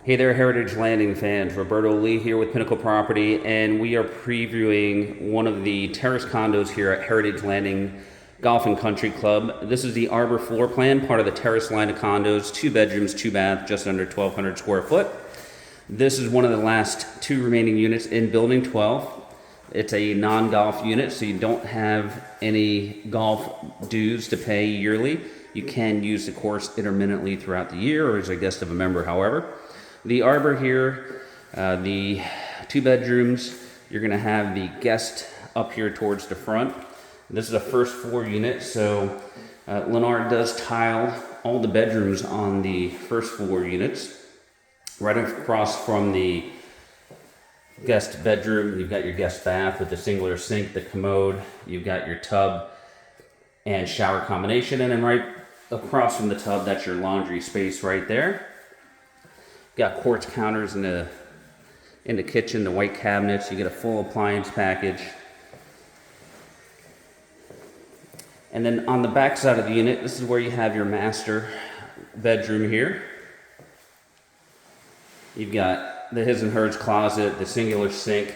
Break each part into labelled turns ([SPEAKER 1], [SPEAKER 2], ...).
[SPEAKER 1] Hey there, Heritage Landing fans. Roberto Lee here with Pinnacle Property, and we are previewing one of the terrace condos here at Heritage Landing Golf and Country Club. This is the Arbor floor plan, part of the terrace line of condos, 2 bedrooms, 2 baths, just under 1,200 square foot. This is one of the last 2 remaining units in Building 12. It's a non-golf unit, so you don't have any golf dues to pay yearly. You can use the course intermittently throughout the year or as a guest of a member, however. The Arbor here, the 2 bedrooms, you're going to have the guest up here towards the front. This is a first floor unit, so Lennar does tile all the bedrooms on the first floor units. Right across from the guest bedroom, you've got your guest bath with the singular sink, the commode, you've got your tub and shower combination, and then right across from the tub, that's your laundry space right there. Got quartz counters in the kitchen, the white cabinets. You get a full appliance package. And then on the back side of the unit, this is where you have your master bedroom here. You've got the his and hers closet, the singular sink,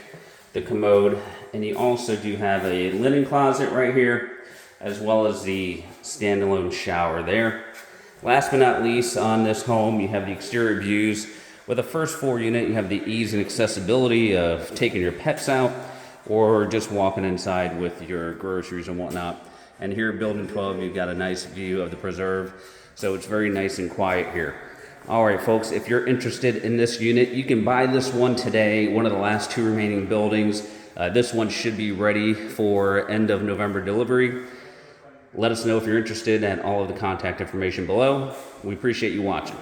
[SPEAKER 1] the commode, and you also do have a linen closet right here, as well as the standalone shower there. Last but not least, on this home, you have the exterior views. With a first floor unit, you have the ease and accessibility of taking your pets out or just walking inside with your groceries and whatnot. And here in Building 12, you've got a nice view of the preserve, so it's very nice and quiet here. All right, folks, if you're interested in this unit, you can buy this one today, one of the last 2 remaining buildings. This one should be ready for end of November delivery. Let us know if you're interested and all of the contact information below. We appreciate you watching.